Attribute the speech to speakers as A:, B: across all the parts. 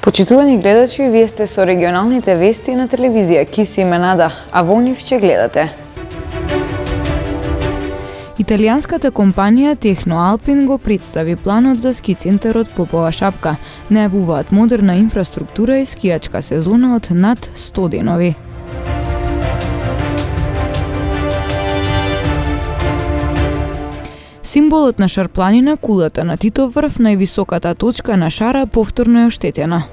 A: Почитувани гледачи, вие сте со регионалните вести на телевизија КИС Именада, а во нив ќе гледате. Италијанската компанија Техноалпин го представи планот за ски центарот Попова шапка. Најавуваат модерна инфраструктура и скијачка сезона од над 100 денови. Символот на Шарпланина, кулата на Титов врв, највисоката точка на шара, повторно е оштетена.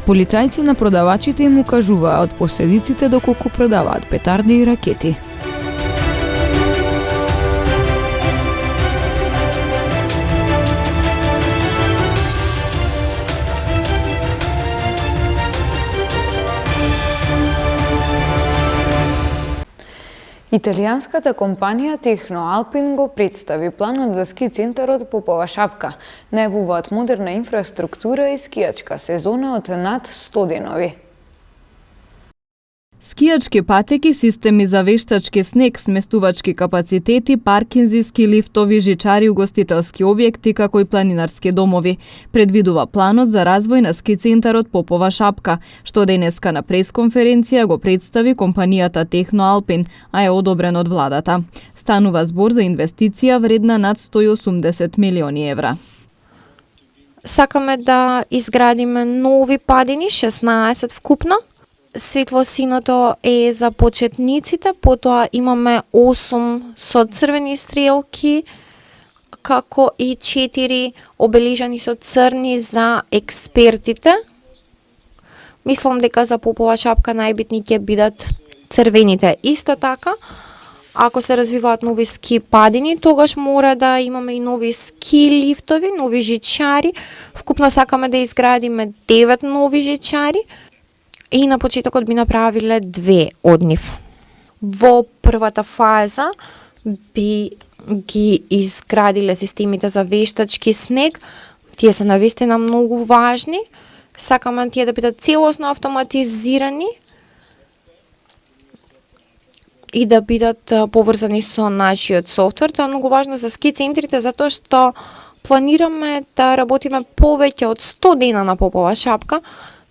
A: Полицајци на продавачите им укажуваат последиците доколку продаваат петарди и ракети. Италијанската компанија Техноалпин го представи планот за ски центарот Попова шапка. Најавуваат модерна инфраструктура и скијачка сезона од над 100 денови.
B: Скијачки патеки, системи за вештачки снег, сместувачки капацитети, паркинзиски лифтови, жичари, угостителски објекти, како и планинарски домови. Предвидува планот за развој на ски центарот Попова шапка, што денеска на пресконференција го представи компанијата Техноалпин, а е одобрен од владата. Станува збор за инвестиција вредна над 180 милиони евра.
C: Сакаме да изградиме нови падини, 16 вкупно. Светлосиното е за почетниците, потоа имаме 8 со црвени стрелки, како и 4 обелижани со црни за експертите. Мислам дека за Попова шапка најбитни ќе бидат црвените. Исто така, ако се развиваат нови ски падини, тогаш мора да имаме и нови ски лифтови, нови жичари. Вкупно сакаме да изградиме 9 нови жичари. И на почетокот би направиле 2 од нив. Во првата фаза би ги изградиле системите за вештачки снег. Тие се навистина многу важни. Сакаме тие да бидат целосно автоматизирани и да бидат поврзани со нашиот софтвер. Тоа е многу важно за ски центрите, затоа што планираме да работиме повеќе од 100 дена на Попова шапка.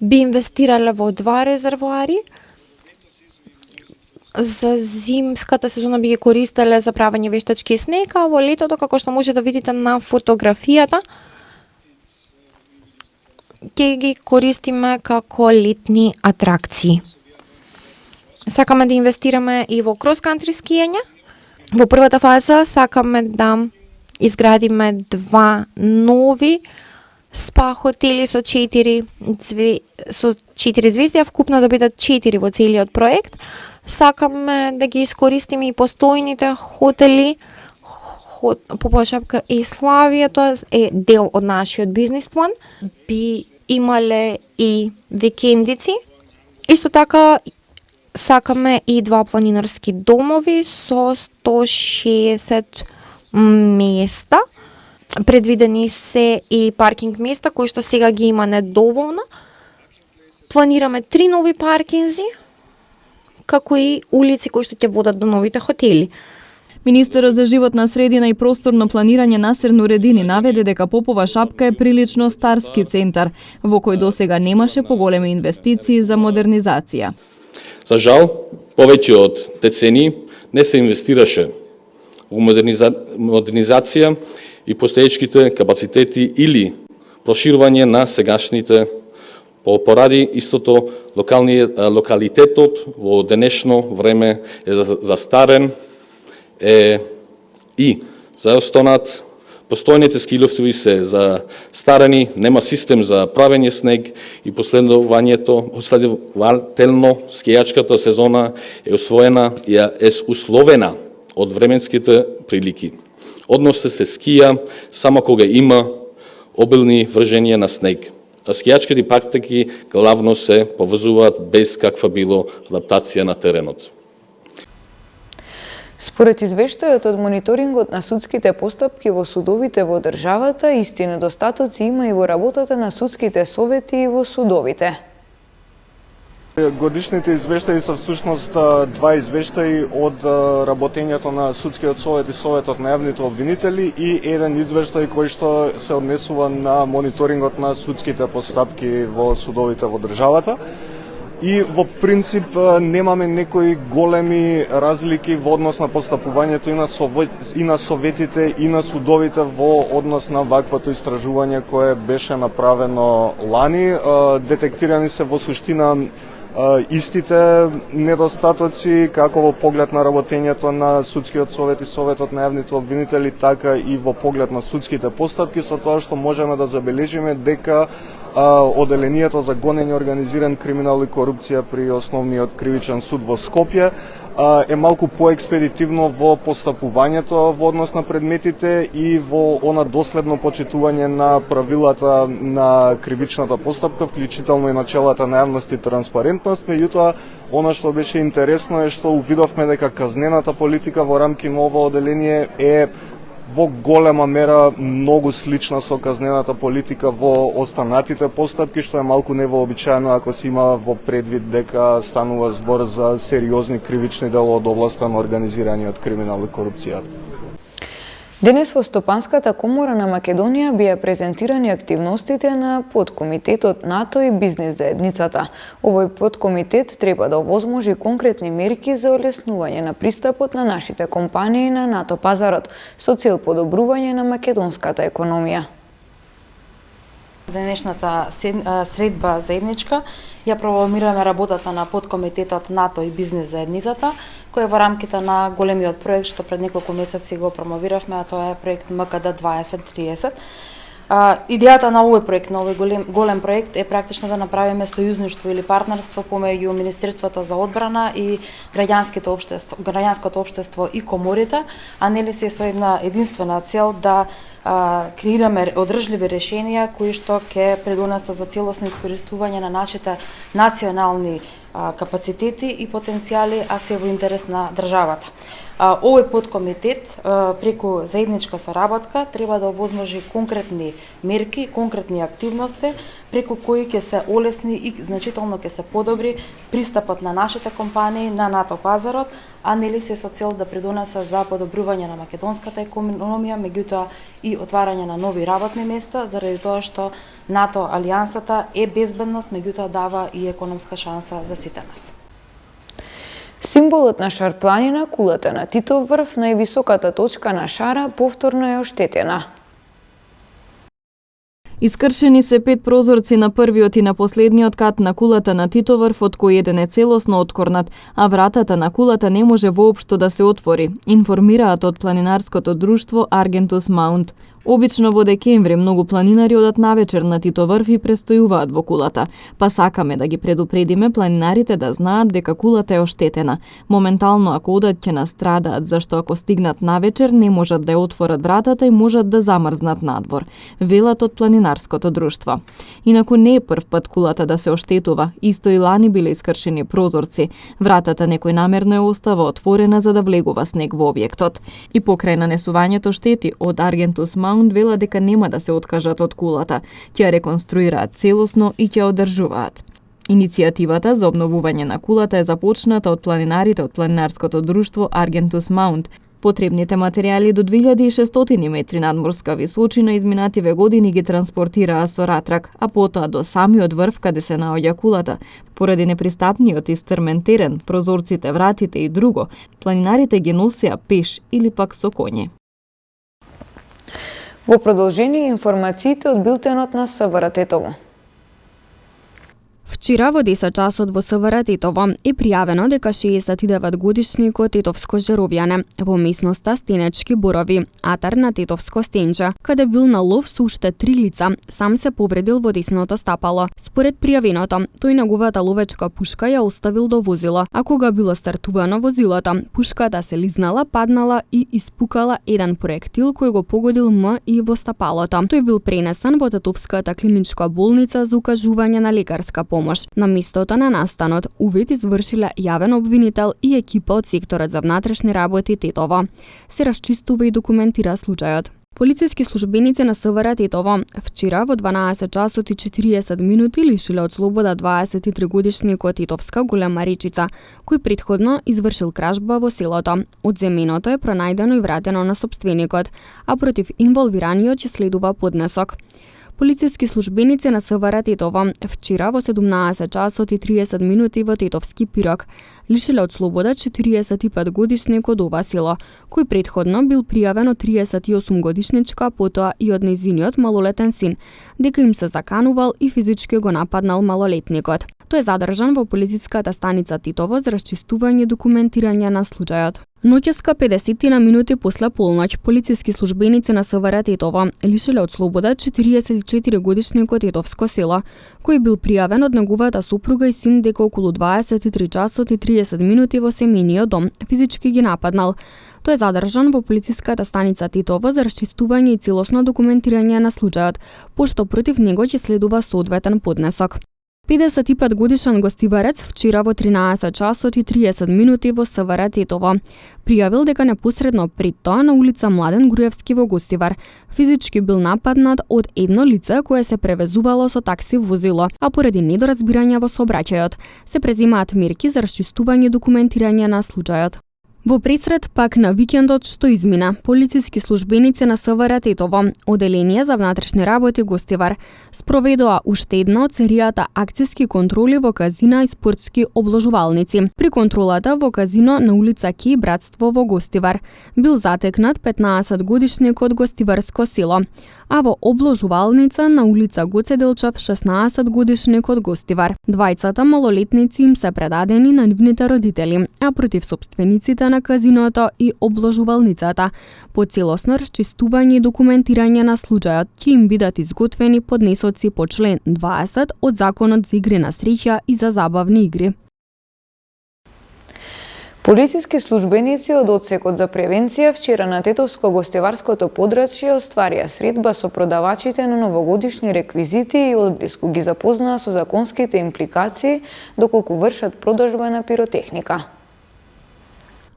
C: Би инвестирале во 2 резервоари. За зимската сезона би ги користеле за правење вештачки снег, а во летото, како што може да видите на фотографијата, ќе ги користиме како летни атракции. Сакаме да инвестираме и во крос-кантри скијање. Во првата фаза сакаме да изградиме 2 нови спа хотели со 4 звезди, а вкупно да бидат 4 во целиот проект. Сакаме да ги искористиме и постојните хотели. Попова шапка е Славија, тоа е дел од нашиот бизнис план. Би имале и викендици. Исто така сакаме и 2 планинарски домови со 160 места. Предвидени се и паркинг места кои што сега ги има недоволно. Планираме 3 нови паркинзи, како и улици кои што ќе водат до новите хотели.
B: Министерот за животна средина и просторно планирање Насер Нуредини наведе дека Попова шапка е прилично стар ски центар, во кој досега немаше поголеми инвестиции за модернизација.
D: За жал, повеќе од децении не се инвестираше во модернизација и постоечките капацитети или проширување на сегашните поради истото локалитетот во денешно време е застарен и заостонат. Постојните ски лифтови се застарени, нема систем за правење снег и последователно скијачката сезона е усвоена и е условена од временските прилики. Односно се скија само кога има обилни вржења на снег. А скијачките патеки главно се поврзуваат без каква било адаптација на теренот.
A: Според извештајот од мониторингот на судските постапки во судовите во државата, исти недостатоци има и во работата на судските совети и во судовите.
E: Годишните извештаи се всушност два извештаи од работењето на Судскиот совет и Советот на јавните обвинители и еден извештај кој што се однесува на мониторингот на судските постапки во судовите во државата. И во принцип немаме некои големи разлики во однос на постапувањето и на советите и на судовите во однос на ваквото истражување кое беше направено лани. Детектирани се во суштина истите недостатоци како во поглед на работењето на Судскиот совет и Советот на јавните обвинители, така и во поглед на судските постапки, со тоа што можеме да забележиме дека Оделението за гонење, организиран криминал и корупција при Основниот кривичен суд во Скопје е малку поекспедитивно во постапувањето во однос на предметите и во она доследно почитување на правилата на кривичната постапка, вклучително и начелата на јавност и транспарентност. Меѓутоа, она што беше интересно е што увидовме дека казнената политика во рамки на ова оделение е во голема мера многу слична со казнената политика во останатите постапки, што е малку невообичаено ако се има во предвид дека станува збор за сериозни кривични дела од областа на организираниот криминал и корупцијата.
A: Денес во Стопанската комора на Македонија бија презентирани активностите на подкомитетот НАТО и бизнес заедницата. Овој подкомитет треба да овозможи конкретни мерки за олеснување на пристапот на нашите компании на НАТО пазарот со цел подобрување на македонската економија.
F: Денешната средба заедничка ја прокламираме работата на подкомитетот НАТО и бизнес заедницата, кој е во рамките на големиот проект што пред неколку месеци го промовиравме, а тоа е проект МКД 2030. Идејата на овој проект, на овој голем проект е практично да направиме сојузништво или партнерство помеѓу Министерството за одбрана и граѓанското општество и коморите, а нели се со една единствена цел да креираме одржливи решенија кои што ќе придонесат за целосно искористување на нашите национални капацитети и потенцијали, а се во интерес на државата. Овој подкомитет преку заедничка соработка треба да овозможи конкретни мерки, конкретни активности преку кои ќе се олесни и значително ќе се подобри пристапот на нашите компании на НАТО пазарот, а нели се со цел да придонесе за подобрување на македонската економија, меѓутоа и отварање на нови работни места, заради тоа што НАТО алијансата е безбедност, меѓутоа дава и економска шанса за сите нас.
A: Символот на Шар-планина, кулата на Титов врв, највисоката точка на Шара, повторно е оштетена.
B: Искршени се 5 прозорци на првиот и на последниот кат на кулата на Титов врв, од кој еден е целосно откорнат, а вратата на кулата не може воопшто да се отвори, информираат од планинарското друштво Argentus Mount. Обично во декември многу планинари одат навечер на Титов врв и престојуваат во кулата, па сакаме да ги предупредиме планинарите да знаат дека кулата е оштетена. Моментално ако одат ќе настрадаат, зашто ако стигнат навечер не можат да ја отворат вратата и можат да замрзнат надвор, велат од планинарското друштво. Инаку не е прв пат кулата да се оштетува, исто и лани биле искршени прозорци. Вратата некој намерно ја остава отворена за да влегува снег во објектот. И покрај нанесувањето штети од Argentus Mount вела дека нема да се откажат од кулата, ќе ја реконструираат целосно и ќе ја одржуваат. Иницијативата за обновување на кулата е започната од планинарите од планинарското друштво Argentus Mount. Потребните материјали до 2600 метри надморска височина изминативе години ги транспортираа со ратрак, а потоа до самиот врв каде се наоѓа кулата. Поради непристапниот и стрмен терен, прозорците, вратите и друго, планинарите ги носеа пеш или пак со коње.
A: Во продолжение информациите од билтенот на СВР Тетово.
G: Вчера во 10 часот во СВР Тетово е пријавено дека 69 годишникот Тетовско Жеровјане во местноста Стенечки борови, атар на Тетовско Стенче, каде бил на лов со уште 3 лица, сам се повредил во десното стапало. Според пријавеното, тој неговата ловечка пушка ја оставил до возило, а кога било стартувано возилото, пушката се лизнала, паднала и испукала еден проектил кој го погодил М и во стапалото. Тој бил пренесен во Тетовската клиничка болница за укажување на лекарска помош. На местото на настанот увид извршиле јавен обвинител и екипа од секторот за внатрешни работи Тетово. Се расчистува и документира случајот. Полициски службеници на СВР Тетово вчера во 12 часот и 40 минути лишиле од слобода 23-годишникот Титовска Голема Речица, кој претходно извршил кражба во селото. Одземеното е пронајдено и вратено на собственикот, а против инволвираниот ќе следува поднесок. Полициски службеници на СВР Тетово вчера во 17 часот и 30 минути во Тетовски Пирок лишиле од слобода 45-годишник од ова село, кој претходно бил пријавен од 38-годишничка, потоа и од нејзиниот малолетен син, дека им се заканувал и физички го нападнал малолетникот. Тој е задржан во полициската станица Титово за расчистување и документирање на случајот. Ноќеска 50 на минути после полноќ, полициски службеници на СВР Тетово лишиле од слобода 44-годишникот Тетовско село, кој бил пријавен од неговата супруга и син дека околу 23 часот и 30 минути во семејниот дом физички ги нападнал. Тој е задржан во полициската станица Титово за расчистување и целосно документирање на случајот, пошто против него ќе следува соодветен поднесок. 55 годишен гостиварец вчера во 13 часот и 30 минути во СВР Тетово пријавил дека непосредно пред тоа на улица Младен Груевски во Гостивар физички бил нападнат од едно лице кое се превезувало со такси возило, а поради недоразбирање во сообраќајот се преземаат мерки за расчистување и документирање на случајот. Во пресред пак на викендот што измина, полициски службеници на СВР Тетово, Оделение за внатрешни работи Гостивар, спроведоа уште една од серијата акцијски контроли во казина и спортски обложувалници. При контролата во казино на улица Ки Братство во Гостивар бил затекнат 15-годишник од Гостиварско село, а во обложувалница на улица Гоце Делчев 16-годишник од Гостивар. Двајцата малолетници им се предадени на нивните родители, а против собствениците на казиното и обложувалницата по целосно расчистување и документирање на случајот ќе им бидат изготвени поднесоци по член 20 од Законот за игри на среќа и за забавни игри.
A: Полициски службеници од одсекот за превенција вчера на Тетовско-гостиварското подрачје остварија средба со продавачите на новогодишни реквизити и одблиску ги запознаа со законските импликации доколку вршат продажба на пиротехника.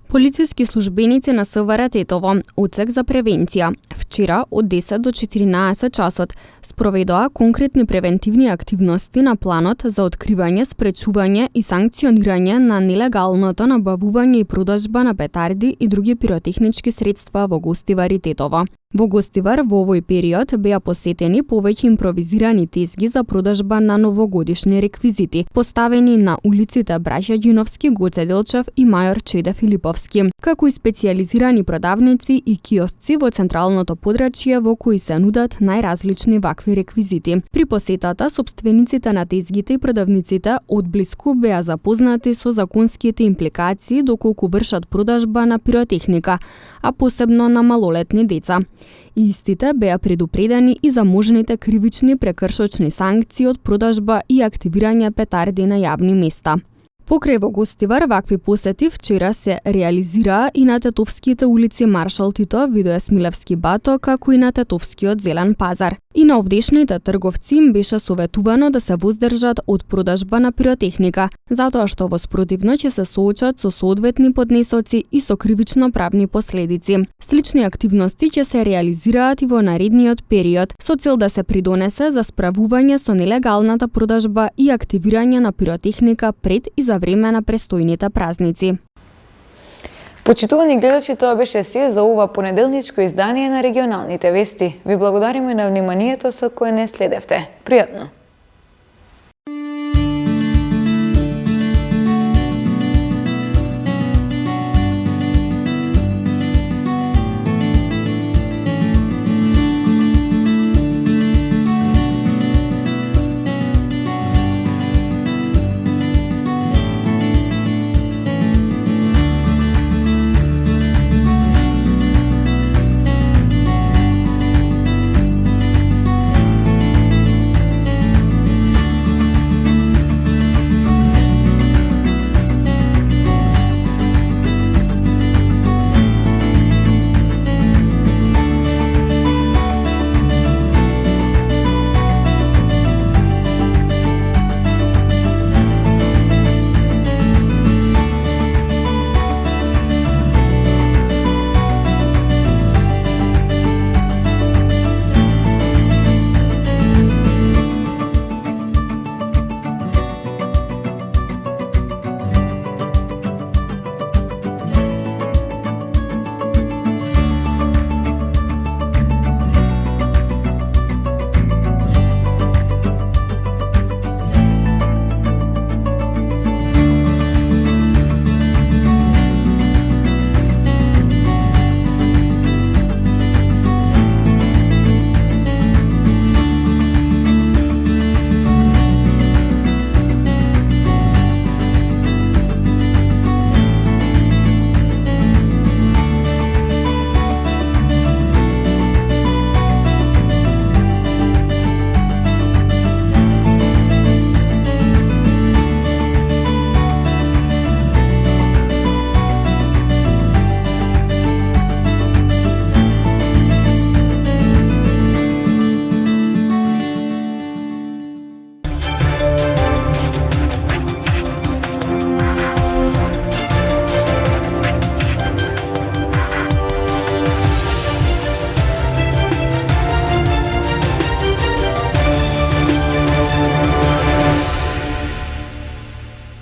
G: Полициски службеници на СВР Тетово, одсек за превенција, вчера од 10 до 14 часот спроведоа конкретни превентивни активности на планот за откривање, спречување и санкционирање на нелегалното набавување и продажба на петарди и други пиротехнички средства во Гостивар и Тетово. Во Гостивар во овој период беа посетени повеќе импровизирани тезги за продажба на новогодишни реквизити, поставени на улиците Браќа Ѓиновски, Гоце Делчев и Мајор Чеде Филиповски, како и специјализирани продавници и киосци во централното подрачје во кои се нудат најразлични вакви реквизити. При посетата, собствениците на тезгите и продавниците одблиску беа запознати со законските импликации доколку вршат продажба на пиротехника, а посебно на малолетни деца. Истите беа предупредени и за можните кривични прекршочни санкции од продажба и активирање петарди на јавни места. Покрај во Гостивар вакви посети вчера се реализираа и на Тетовските улици Маршал Тито, Видоје Смилевски Бато, како и на Тетовскиот Зелен пазар. И на овдешните трговци им беше советувано да се воздржат од продажба на пиротехника, затоа што во спротивно ќе се соочат со соодветни поднесоци и со кривично правни последици. Слични активности ќе се реализираат и во наредниот период, со цел да се придонесе за справување со нелегалната продажба и активирање на пиротехника пред и за време на престојните празници.
A: Почитувани гледачи, тоа беше се за ова понеделничко издание на регионалните вести. Ви благодариме на вниманието со кое не следевте. Пријатно!